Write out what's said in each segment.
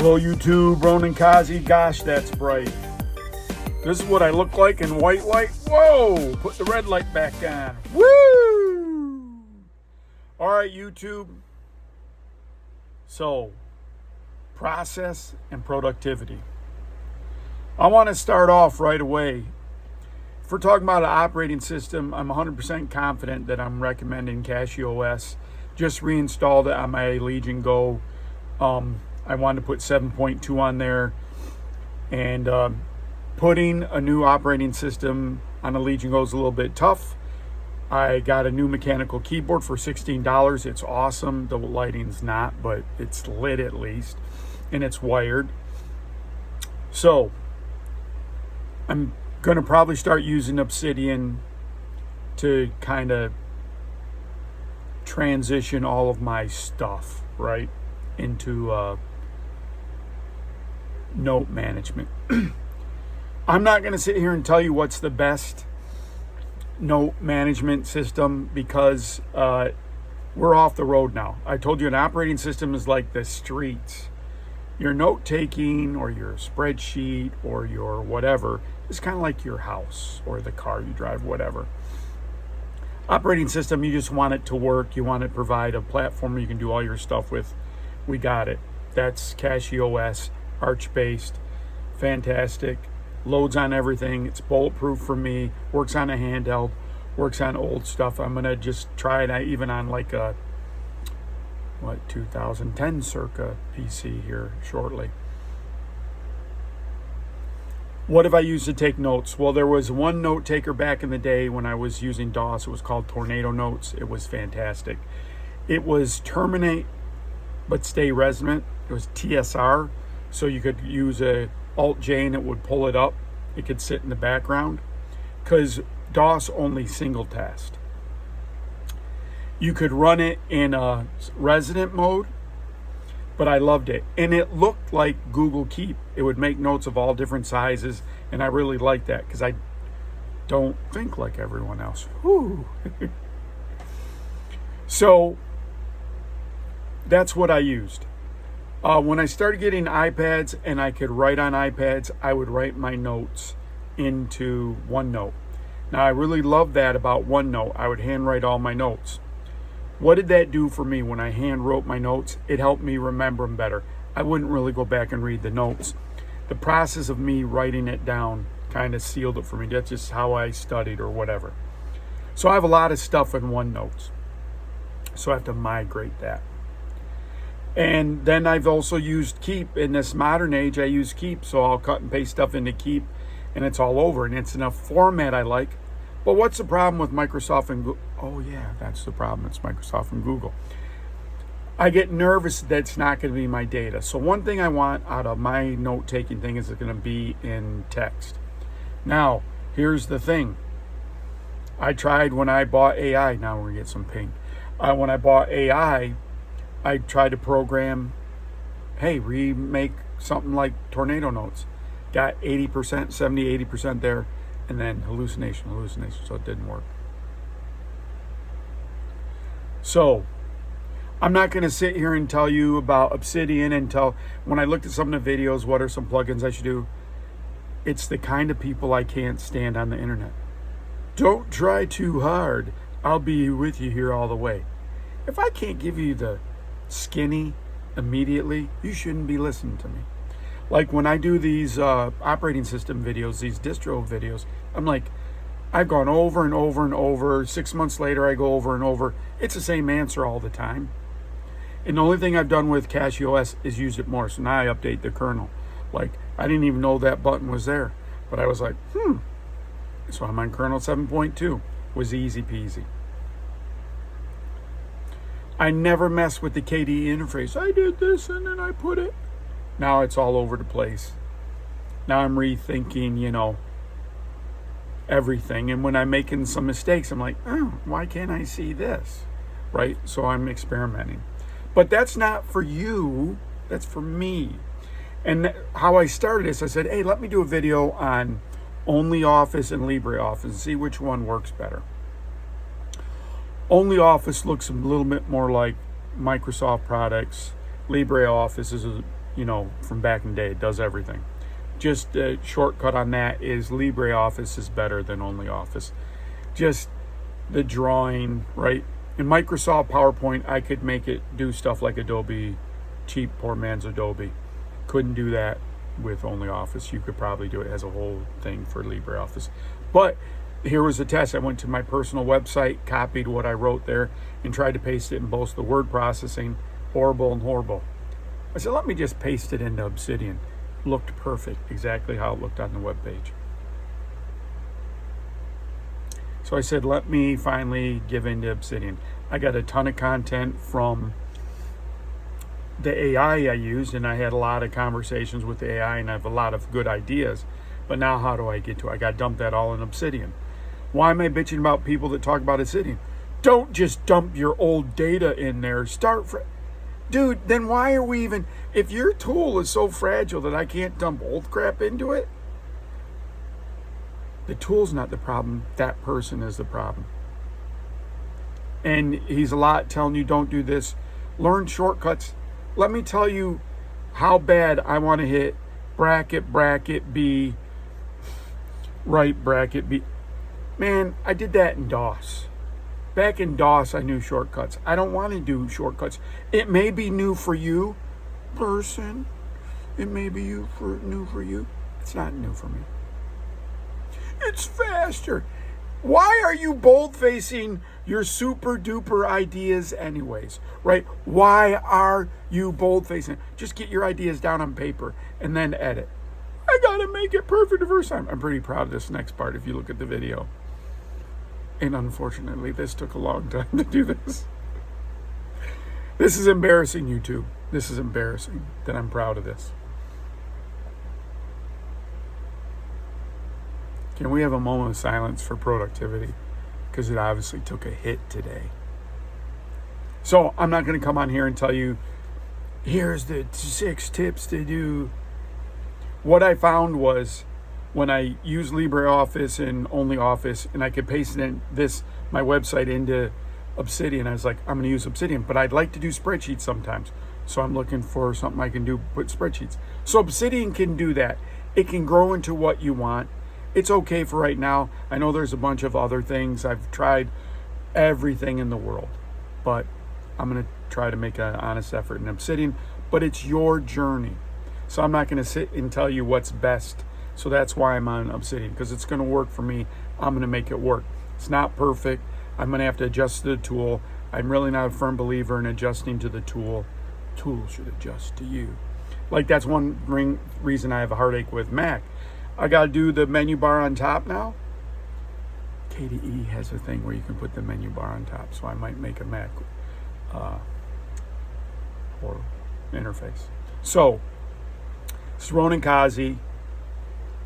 Hello YouTube, Ronan Kazi. Gosh, that's bright. This is what I look like in white light. Whoa! Put the red light back on. Woo! Alright YouTube. So, process and productivity. I want to start off right away. If we're talking about an operating system, I'm 100% confident that I'm recommending CashOS. Just reinstalled it on my Legion Go. I wanted to put 7.2 on there, and putting a new operating system on a Legion Go is a little bit tough. I got a new mechanical keyboard for $16. It's awesome. The lighting's not, but it's lit at least, and it's wired. So I'm going to probably start using Obsidian to kind of transition all of my stuff, right, into note management. I'm not going to sit here and tell you what's the best note management system because we're off the road now. I told you an operating system is like the streets. Your note taking or your spreadsheet or your whatever is kind of like your house or the car you drive, whatever. Operating system, you just want it to work. You want it to provide a platform you can do all your stuff with. We got it. That's CashOS, Arch-based, fantastic. Loads on everything. It's bulletproof for me. Works on a handheld. Works on old stuff. I'm gonna just try it even on like a 2010 circa PC here shortly. What have I used to take notes? Well, there was one note taker back in the day when I was using DOS. It was called Tornado Notes. It was fantastic. It was terminate but stay resonant. It was TSR, so you could use a Alt-J and it would pull it up. It could sit in the background because DOS only single tasked. You could run it in a resident mode, but I loved it. And it looked like Google Keep. It would make notes of all different sizes, and I really liked that because I don't think like everyone else. Whew. So that's what I used. When I started getting iPads and I could write on iPads, I would write my notes into OneNote. Now, I really love that about OneNote. I would handwrite all my notes. What did that do for me when I hand wrote my notes? It helped me remember them better. I wouldn't really go back and read the notes. The process of me writing it down kind of sealed it for me. That's just how I studied or whatever. So I have a lot of stuff in OneNote. So I have to migrate that. And then I've also used Keep. In this modern age, I use Keep. So I'll cut and paste stuff into Keep and it's all over. And it's in a format I like. But what's the problem with Microsoft and Google? Oh yeah, that's the problem. It's Microsoft and Google. I get nervous that it's not going to be my data. So one thing I want out of my note-taking thing is it's going to be in text. Now, here's the thing. I tried when I bought AI. Now we're going to get some ping. When I bought AI, I tried to program, hey, remake something like Tornado Notes. Got 80%, 70, 80% there. And then hallucination, so it didn't work. So, I'm not going to sit here and tell you about Obsidian and when I looked at some of the videos, what are some plugins I should do? It's the kind of people I can't stand on the internet. Don't try too hard. I'll be with you here all the way. If I can't give you the skinny immediately, you shouldn't be listening to me. Like when I do these operating system videos, these distro videos, I'm like, I've gone over and over and over. 6 months later, I go over and over. It's the same answer all the time. And the only thing I've done with CashOS is use it more. So now I update the kernel. Like, I didn't even know that button was there. But I was like, So I'm on kernel 7.2. Was easy peasy. I never mess with the KDE interface. I did this and then I put it. Now it's all over the place. Now I'm rethinking, everything. And when I'm making some mistakes, I'm like, why can't I see this? Right? So I'm experimenting. But that's not for you. That's for me. And how I started this, I said, hey, let me do a video on OnlyOffice and LibreOffice and see which one works better. OnlyOffice looks a little bit more like Microsoft products. LibreOffice is from back in the day. It does everything. Just a shortcut on that is LibreOffice is better than OnlyOffice. Just the drawing, right? In Microsoft PowerPoint, I could make it do stuff like Adobe, cheap, poor man's Adobe. Couldn't do that with OnlyOffice. You could probably do it as a whole thing for LibreOffice. But here was a test. I went to my personal website, copied what I wrote there, and tried to paste it in both the word processing, horrible and horrible. I said, let me just paste it into Obsidian. Looked perfect, exactly how it looked on the web page. So I said, let me finally give into Obsidian. I got a ton of content from the AI I used, and I had a lot of conversations with the AI, and I have a lot of good ideas. But now how do I get to it? I got to dump that all in Obsidian. Why am I bitching about people that talk about Obsidian? Don't just dump your old data in there. Dude, then why are we even... If your tool is so fragile that I can't dump old crap into it, the tool's not the problem. That person is the problem. And he's a lot telling you don't do this. Learn shortcuts. Let me tell you how bad I want to hit bracket B, right bracket B. Man, I did that in DOS. Back in DOS, I knew shortcuts. I don't want to do shortcuts. It may be new for you, person. It may be new for you. It's not new for me. It's faster. Why are you bold-facing your super-duper ideas anyways, right? Why are you bold-facing? Just get your ideas down on paper and then edit. I gotta make it perfect the first time. I'm pretty proud of this next part if you look at the video. And unfortunately, this took a long time to do this. This is embarrassing, YouTube. This is embarrassing that I'm proud of this. Can we have a moment of silence for productivity? Because it obviously took a hit today. So I'm not going to come on here and tell you, here's the 6 tips to do. What I found was when I use LibreOffice and OnlyOffice, and I could paste it in my website into Obsidian, I was like, I'm going to use Obsidian, but I'd like to do spreadsheets sometimes. So I'm looking for something I can do with spreadsheets. So Obsidian can do that. It can grow into what you want. It's okay for right now. I know there's a bunch of other things. I've tried everything in the world, but I'm going to try to make an honest effort in Obsidian, but it's your journey. So I'm not going to sit and tell you what's best. So that's why I'm on Obsidian, because it's going to work for me. I'm going to make it work. It's not perfect. I'm going to have to adjust to the tool. I'm really not a firm believer in adjusting to the tool. Tool should adjust to you. Like that's one reason I have a heartache with Mac. I got to do the menu bar on top now. KDE has a thing where you can put the menu bar on top, so I might make a Mac or interface. So, it's Ronan Kazi.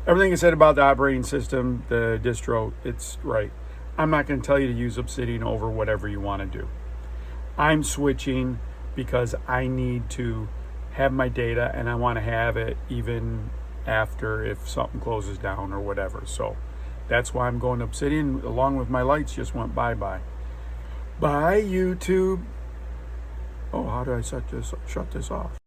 Everything I said about the operating system, the distro, it's right. I'm not going to tell you to use Obsidian over whatever you want to do. I'm switching because I need to have my data and I want to have it even after if something closes down or whatever. So that's why I'm going to Obsidian, along with my lights just went bye-bye. Bye, YouTube. Oh, how do I shut this off?